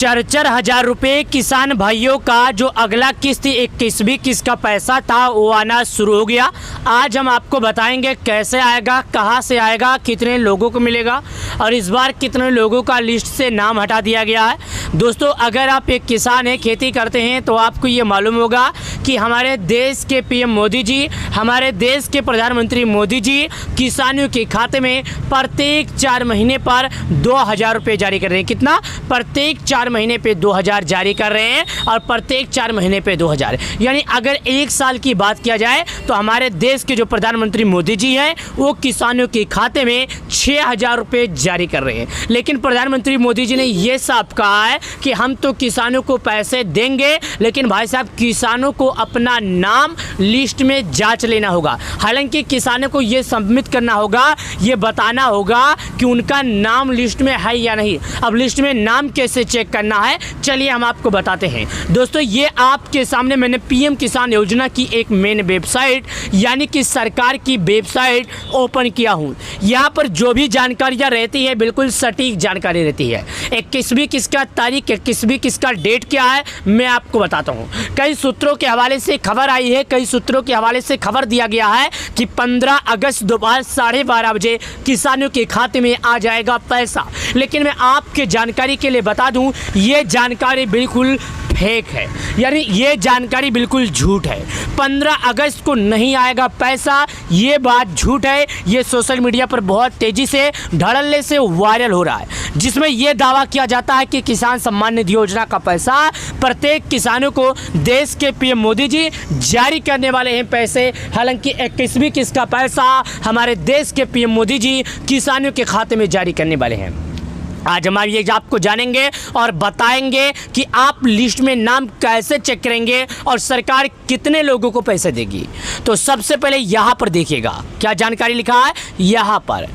4-4 हजार रुपये किसान भाइयों का जो अगला किस्त 21वीं किस्त का पैसा था वो आना शुरू हो गया। आज हम आपको बताएंगे कैसे आएगा, कहां से आएगा, कितने लोगों को मिलेगा और इस बार कितने लोगों का लिस्ट से नाम हटा दिया गया है। दोस्तों, अगर आप एक किसान हैं, खेती करते हैं, तो आपको ये मालूम होगा कि हमारे देश के पीएम मोदी जी, हमारे देश के प्रधानमंत्री मोदी जी किसानों के खाते में प्रत्येक 4 महीने पर 2000 रुपये जारी कर रहे हैं। कितना? प्रत्येक 4 महीने पे 2000 जारी कर रहे हैं और प्रत्येक 4 महीने पे 2000, यानी अगर एक साल की बात किया जाए तो हमारे देश के जो प्रधानमंत्री मोदी जी हैं वो किसानों के खाते में 6000 रुपये जारी कर रहे हैं। लेकिन प्रधानमंत्री मोदी जी ने ये साफ कहा है कि हम तो किसानों को पैसे देंगे, लेकिन भाई साहब किसानों को अपना नाम लिस्ट में जांच लेना होगा। हालांकि किसानों को ये सबमिट करना होगा, ये बताना होगा कि उनका नाम लिस्ट में है या नहीं। अब लिस्ट में नाम कैसे चेक करना है, चलिए हम आपको बताते हैं। दोस्तों, ये आपके सामने मैंने पीएम किसान योजना की एक मेन वेबसाइट यानी कि सरकार की वेबसाइट ओपन किया हूँ। यहाँ पर जो भी जानकारियाँ रहती है बिल्कुल सटीक जानकारी रहती है। 21वीं किस्त का तारीख, 21वीं किस्त का डेट क्या है, मैं आपको बताता हूँ। कई सूत्रों के हवाले से खबर आई है, कई सूत्रों के हवाले से खबर दिया गया है कि 15 अगस्त दोपहर 12:30 बजे किसानों के खाते में आ जाएगा पैसा। लेकिन मैं आपके जानकारी के लिए बता दूं, ये जानकारी बिल्कुल फेक है, यानी ये जानकारी बिल्कुल झूठ है। 15 अगस्त को नहीं आएगा पैसा, ये बात झूठ है। ये सोशल मीडिया पर बहुत तेजी से धड़ल्ले से वायरल हो रहा है, जिसमें यह दावा किया जाता है कि किसान सम्मान निधि योजना का पैसा प्रत्येक किसानों को देश के पीएम मोदी जी जारी करने वाले हैं पैसे। हालांकि 21वीं किस्त का पैसा हमारे देश के पीएम मोदी जी किसानों के खाते में जारी करने वाले हैं। आज हम ये आपको जानेंगे और बताएंगे कि आप लिस्ट में नाम कैसे चेक करेंगे और सरकार कितने लोगों को पैसे देगी। तो सबसे पहले यहाँ पर देखिएगा क्या जानकारी लिखा है। यहाँ पर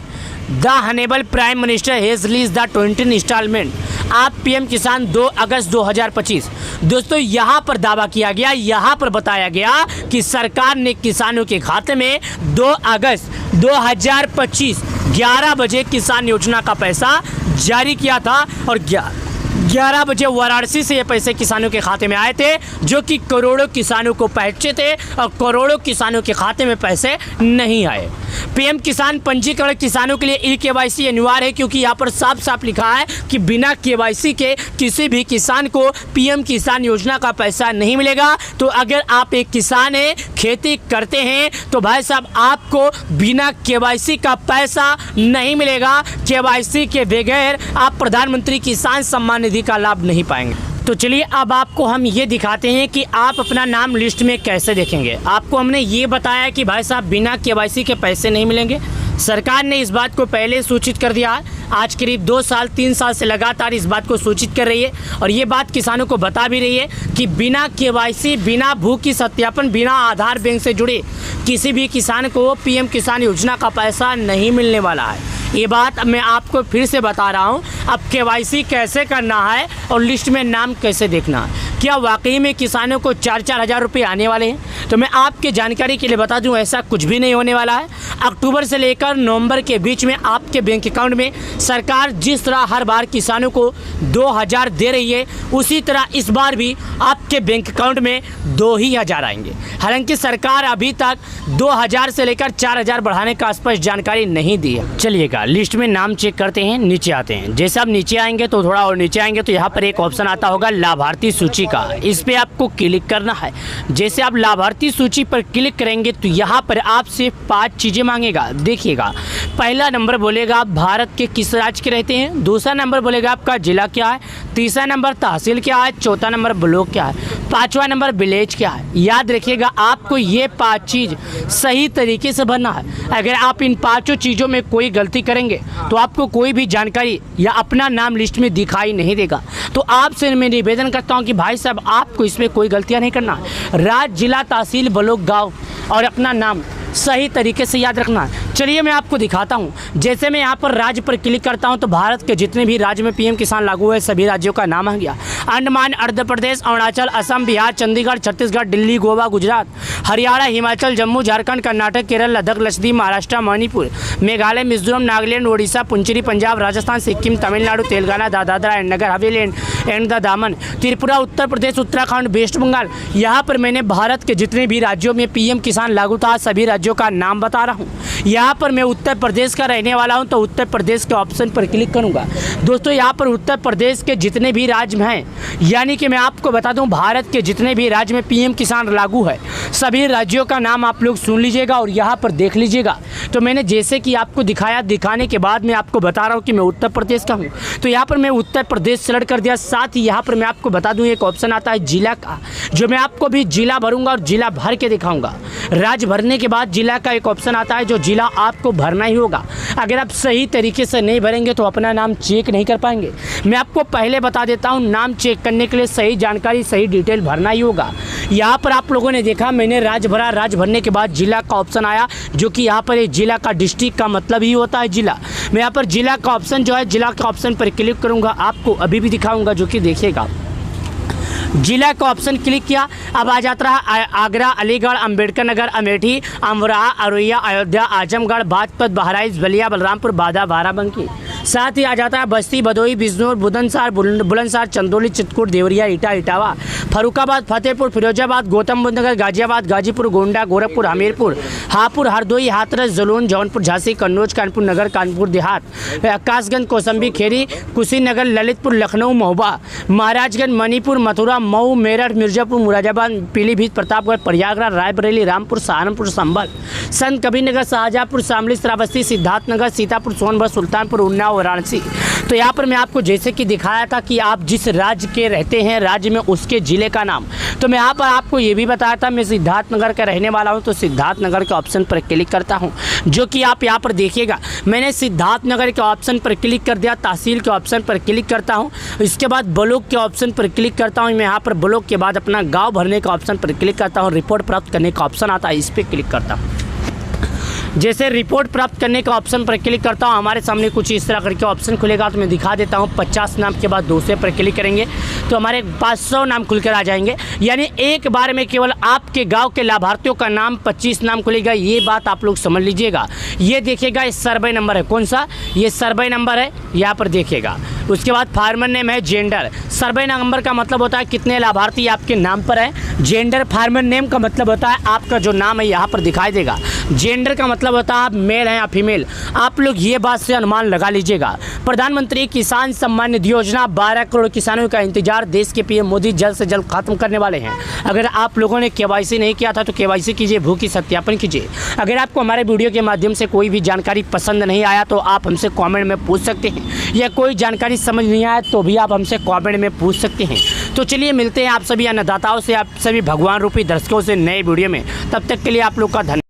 the honourable prime minister has release the 20 installment आप पीएम किसान 2 अगस्त 2025। दोस्तों, यहाँ पर दावा किया गया, यहाँ पर बताया गया कि सरकार ने किसानों के खाते में 2 अगस्त 2025 11 बजे किसान योजना का पैसा जारी किया था और 11 बजे वाराणसी से ये पैसे किसानों के खाते में आए थे, जो कि करोड़ों किसानों को पहुंचे थे और करोड़ों किसानों के खाते में पैसे नहीं आए। पीएम किसान पंजीकरण किसानों के लिए KYC अनिवार्य है, क्योंकि यहाँ पर साफ साफ लिखा है कि बिना KYC के किसी भी किसान को पीएम किसान योजना का पैसा नहीं मिलेगा। तो अगर आप एक किसान हैं, खेती करते हैं, तो भाई साहब आपको बिना KYC का पैसा नहीं मिलेगा। KYC के बगैर आप प्रधानमंत्री किसान सम्मान निधि का लाभ नहीं पाएंगे। तो चलिए अब आपको हम ये दिखाते हैं कि आप अपना नाम लिस्ट में कैसे देखेंगे। आपको हमने ये बताया कि भाई साहब बिना KYC के पैसे नहीं मिलेंगे। सरकार ने इस बात को पहले सूचित कर दिया है। आज करीब 2 साल 3 साल से लगातार इस बात को सूचित कर रही है और ये बात किसानों को बता भी रही है कि बिना KYC, बिना भू की सत्यापन, बिना आधार बैंक से जुड़े किसी भी किसान को पीएम किसान योजना का पैसा नहीं मिलने वाला है। ये बात मैं आपको फिर से बता रहा हूँ। अब KYC कैसे करना है और लिस्ट में नाम कैसे देखना है, क्या वाकई में किसानों को 4-4 हज़ार रुपये आने वाले हैं, तो मैं आपके जानकारी के लिए बता दूं ऐसा कुछ भी नहीं होने वाला है। अक्टूबर से लेकर नवंबर के बीच में आपके बैंक अकाउंट में सरकार जिस तरह हर बार किसानों को 2000 दे रही है, उसी तरह इस बार भी आपके बैंक अकाउंट में 2000 आएंगे। हालांकि सरकार अभी तक 2000 से लेकर 4000 बढ़ाने का स्पष्ट जानकारी नहीं दी है। चलिएगा लिस्ट में नाम चेक करते हैं, नीचे आते हैं। जैसे आप नीचे आएंगे तो थोड़ा और नीचे आएंगे तो यहाँ पर एक ऑप्शन आता होगा लाभार्थी सूची का, इस पे आपको क्लिक करना है। जैसे आप लाभार्थी सूची पर क्लिक करेंगे तो यहाँ पर आपसे 5 चीज़ें मांगेगा। देखिएगा, पहला नंबर बोलेगा आप भारत के किस राज्य के रहते हैं, दूसरा नंबर बोलेगा आपका जिला क्या है, तीसरा नंबर तहसील क्या है, चौथा नंबर ब्लॉक क्या है, 5वां नंबर विलेज क्या है। याद रखिएगा, आपको ये 5 चीज़ सही तरीके से भरना है। अगर आप इन 5 चीज़ों में कोई गलती करेंगे तो आपको कोई भी जानकारी या अपना नाम लिस्ट में दिखाई नहीं देगा। तो आपसे मैं निवेदन करता हूँ कि भाई साहब आपको इसमें कोई गलतियाँ नहीं करना है। राज्य, जिला, तहसील, ब्लॉक, गाँव और अपना नाम सही तरीके से याद रखना है। चलिए मैं आपको दिखाता हूँ। जैसे मैं यहाँ पर राज्य पर क्लिक करता हूँ तो भारत के जितने भी राज्य में पीएम किसान लागू है सभी राज्यों का नाम आ गया। Andaman, Andhra Pradesh, Arunachal, Assam, Bihar, Chandigarh, Chhattisgarh, Delhi, Goa, Gujarat, Haryana, Himachal, Jammu, Jharkhand, Karnataka, Kerala, Ladakh, Lakshadweep, Maharashtra, Manipur, Meghalaya, Mizoram, Nagaland, Odisha, पुंचेरी, Punjab, Rajasthan, Sikkim, Tamil Nadu, Telangana, Dadra and Nagar Haveli and the दामन, त्रिपुरा, उत्तर प्रदेश, उत्तराखंड, वेस्ट बंगाल। यहाँ पर मैंने भारत के जितने भी राज्यों में पीएम किसान लागू था सभी राज्यों का नाम बता रहा हूँ। यहाँ पर मैं उत्तर प्रदेश का रहने वाला हूँ तो उत्तर प्रदेश के ऑप्शन पर क्लिक करूँगा। दोस्तों यहाँ पर उत्तर प्रदेश के जितने भी राज्य हैं, यानी कि मैं आपको बता दूँ भारत के जितने भी राज्य में पीएम किसान लागू है सभी राज्यों का नाम आप लोग सुन लीजिएगा और यहाँ पर देख लीजिएगा। तो मैंने जैसे कि आपको दिखाया, दिखाने के बाद मैं आपको बता रहा हूँ कि मैं उत्तर प्रदेश का हूँ। तो यहाँ पर मैं उत्तर प्रदेश सेलेक्ट कर दिया। साथ ही यहाँ पर मैं आपको बता दूँ एक ऑप्शन आता है जिला का, जो मैं आपको भी जिला भरूंगा और जिला भर के दिखाऊंगा। राज्य भरने के बाद जिला का एक ऑप्शन आता है जो जिला आपको भरना ही होगा। अगर आप सही तरीके से नहीं भरेंगे तो अपना नाम चेक नहीं कर पाएंगे। मैं आपको पहले बता देता हूँ, नाम चेक करने के लिए सही जानकारी, सही डिटेल भरना ही होगा। यहाँ पर आप लोगों ने देखा मैंने राज्य भरा, राज्य भरने के बाद जिला का ऑप्शन आया, जो कि यहाँ पर जिला का डिस्ट्रिक्ट का मतलब ही होता है जिला। मैं यहाँ पर जिला का ऑप्शन जो है जिला का ऑप्शन पर क्लिक करूँगा, आपको अभी भी दिखाऊँगा, जो कि देखिएगा। जिला का ऑप्शन क्लिक किया, अब आ जाता है आगरा, अलीगढ़, अंबेडकर नगर, अमेठी, अमरोहा, औरैया, अयोध्या, आजमगढ़, बागपत, बहराइच, बलिया, बलरामपुर, बांदा, बाराबंकी। साथ ही आ जाता है बस्ती, भदोही, बिजनौर, बुलंदशहर, बुलंदशहर, चंदौली, चित्रकूट, देवरिया, इटावा, फरुखाबाद, फतेहपुर, फिरोजाबाद, गौतम बुद्ध नगर, गाजियाबाद, गाजीपुर, गोंडा, गोरखपुर, हमीरपुर, हापुड़, हरदोई, हाथरस, जलौन, जौनपुर, झांसी, कन्नौज, कानपुर नगर, कानपुर देहात, आकाशगंज, कौशाम्बी, खेरी, कुशीनगर, ललितपुर, लखनऊ, महोबा, महाराजगंज, मणिपुर, मथुरा, मऊ, मेरठ, मिर्जापुर, मुरादाबाद, पीलीभीत, प्रतापगढ़, प्रयागराज, रायबरेली, रामपुर, सहारनपुर, संभल, संत कबीरनगर, शाहजहाँपुर, शामली, श्रावस्ती, सिद्धार्थनगर, सीतापुर, सोनभद्र, सुल्तानपुर, उन्नाव, वाराणसी। तो यहाँ पर मैं आपको जैसे कि दिखाया था कि आप जिस राज्य के रहते हैं राज्य में उसके जिले का नाम, तो मैं यहाँ पर आपको ये भी बताया था मैं सिद्धार्थनगर का रहने वाला हूँ, तो सिद्धार्थनगर के ऑप्शन पर क्लिक करता हूँ, जो कि आप यहाँ पर देखिएगा। मैंने सिद्धार्थनगर के ऑप्शन पर क्लिक कर दिया, तहसील के ऑप्शन पर क्लिक करता हूँ, इसके बाद ब्लॉक के ऑप्शन पर क्लिक करता हूँ। मैं यहाँ पर ब्लॉक के बाद अपना गाँव भरने का ऑप्शन पर क्लिक करता हूँ, रिपोर्ट प्राप्त करने का ऑप्शन आता है, इस पर क्लिक करता हूँ। जैसे रिपोर्ट प्राप्त करने का ऑप्शन पर क्लिक करता हूँ, हमारे सामने कुछ इस तरह करके ऑप्शन खुलेगा, तो मैं दिखा देता हूँ। 50 नाम के बाद दूसरे पर क्लिक करेंगे तो हमारे 500 नाम खुलकर आ जाएंगे, यानी एक बार में केवल आपके गांव के लाभार्थियों का नाम 25 नाम खुलेगा। ये बात आप लोग समझ लीजिएगा। ये देखिएगा, ये सर्वे नंबर है, कौन सा, ये सर्वे नंबर है, यहाँ पर देखिएगा। उसके बाद फार्मर नेम है, जेंडर, सर्वे नंबर का मतलब होता है कितने लाभार्थी आपके नाम पर है। जेंडर फार्मर नेम का मतलब होता है आपका जो नाम है यहाँ पर दिखाई देगा। जेंडर का मतलब होता है आप मेल हैं या फीमेल। आप लोग ये बात से अनुमान लगा लीजिएगा। प्रधानमंत्री किसान सम्मान निधि योजना 12 करोड़ किसानों का इंतजार देश के पीएम मोदी जल्द से जल्द खत्म करने वाले हैं। अगर आप लोगों ने केवाईसी नहीं किया था तो केवाईसी कीजिए, भू की सत्यापन कीजिए। अगर आपको हमारे वीडियो के माध्यम से कोई भी जानकारी पसंद नहीं आया तो आप हमसे कमेंट में पूछ सकते हैं, या कोई जानकारी समझ नहीं आया तो भी आप हमसे कमेंट में पूछ सकते हैं। तो चलिए मिलते हैं आप सभी अन्नदाताओं से, आप सभी भगवान रूपी दर्शकों से नए वीडियो में। तब तक के लिए आप लोग का धन्यवाद।